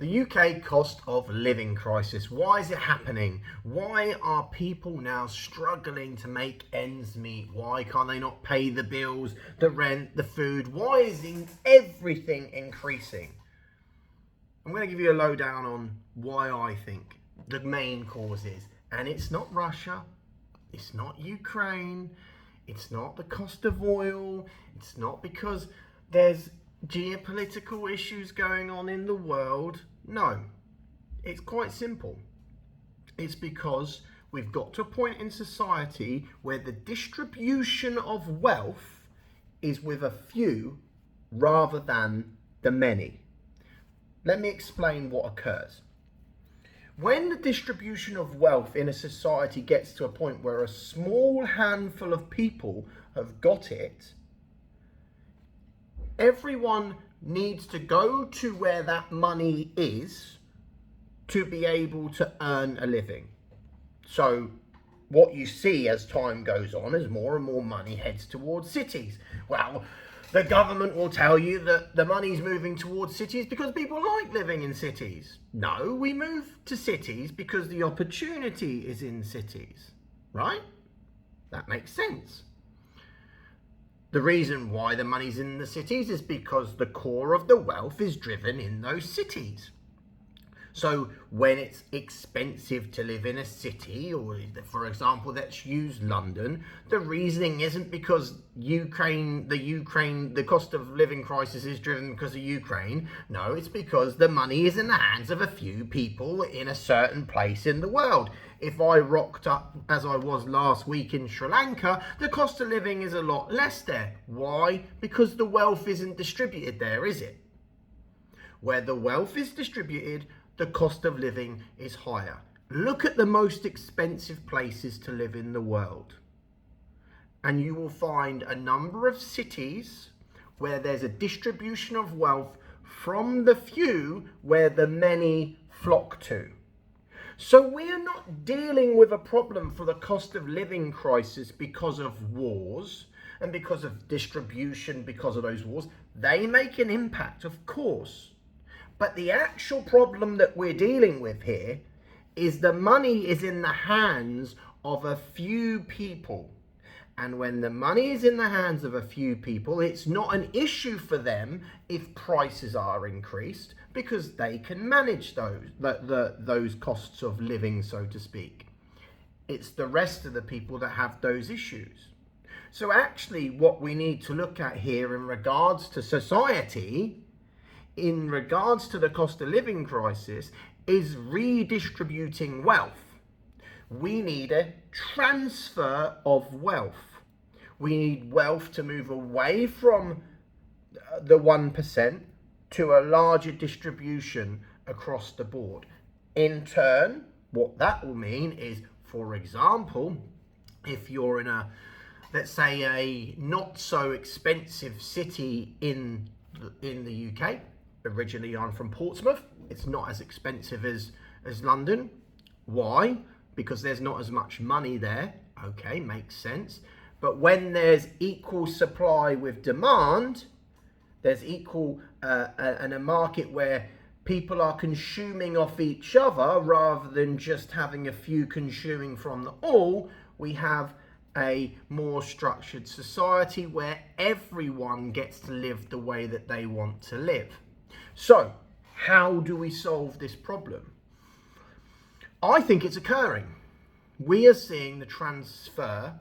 The UK cost of living crisis. Why is it happening? Why are people now struggling to make ends meet? Why can't they not pay the bills, the rent, the food? Why is everything increasing? I'm going to give you a lowdown on why I think the main cause is. And it's not Russia. It's not Ukraine. It's not the cost of oil. It's not because there's geopolitical issues going on in the world. No, it's quite simple. It's because we've got to a point in society where the distribution of wealth is with a few rather than the many. Let me explain what occurs. When the distribution of wealth in a society gets to a point where a small handful of people have got it, everyone needs to go to where that money is to be able to earn a living. So what you see as time goes on is more and more money heads towards cities. Well, the government will tell you that the money's moving towards cities because people like living in cities. No, we move to cities because the opportunity is in cities, right? That makes sense. The reason why the money's in the cities is because the core of the wealth is driven in those cities. So when it's expensive to live in a city, or for example, let's use London, the reasoning isn't because the cost of living crisis is driven because of Ukraine. No, it's because the money is in the hands of a few people in a certain place in the world. If I rocked up as I was last week in Sri Lanka, the cost of living is a lot less there. Why? Because the wealth isn't distributed there, is it? Where the wealth is distributed, the cost of living is higher. Look at the most expensive places to live in the world, and you will find a number of cities where there's a distribution of wealth from the few where the many flock to. So we are not dealing with a problem for the cost of living crisis because of wars and because of distribution because of those wars. They make an impact, of course. But the actual problem that we're dealing with here is the money is in the hands of a few people. And when the money is in the hands of a few people, it's not an issue for them if prices are increased because they can manage those costs of living, so to speak. It's the rest of the people that have those issues. So actually what we need to look at here in regards to society, in regards to the cost of living crisis, is redistributing wealth. We need a transfer of wealth. We need wealth to move away from the 1% to a larger distribution across the board. In turn, what that will mean is, for example, if you're in let's say a not so expensive city in the UK, originally I'm from Portsmouth, it's not as expensive as London. Why? Because there's not as much money there. Okay, makes sense. But when there's equal supply with demand, there's equal and a market where people are consuming off each other rather than just having a few consuming from the all, we have a more structured society where everyone gets to live the way that they want to live. So, how do we solve this problem? I think it's occurring. We are seeing the transfer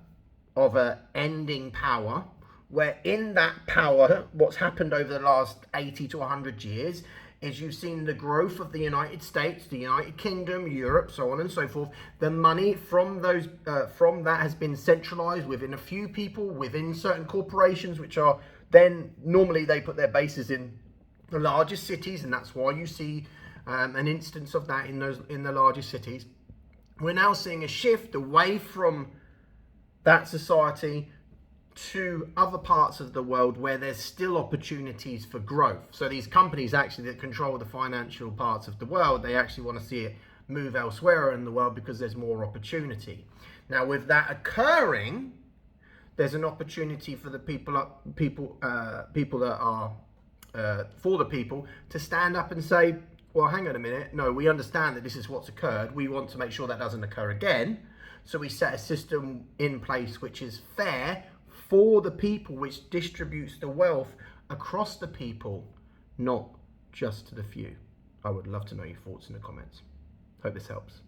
of an ending power, where in that power, what's happened over the last 80 to 100 years is you've seen the growth of the United States, the United Kingdom, Europe, so on and so forth. The money from that has been centralized within a few people, within certain corporations, which are then normally they put their bases in the largest cities, and that's why you see an instance of that in the largest cities. We're now seeing a shift away from that society to other parts of the world where there's still opportunities for growth. So these companies actually that control the financial parts of the world, they actually want to see it move elsewhere in the world because there's more opportunity. Now with that occurring, there's an opportunity for the people that are for the people to stand up and say, well, hang on a minute. No, we understand that this is what's occurred. We want to make sure that doesn't occur again. So we set a system in place which is fair for the people, which distributes the wealth across the people, not just to the few. I would love to know your thoughts in the comments. Hope this helps.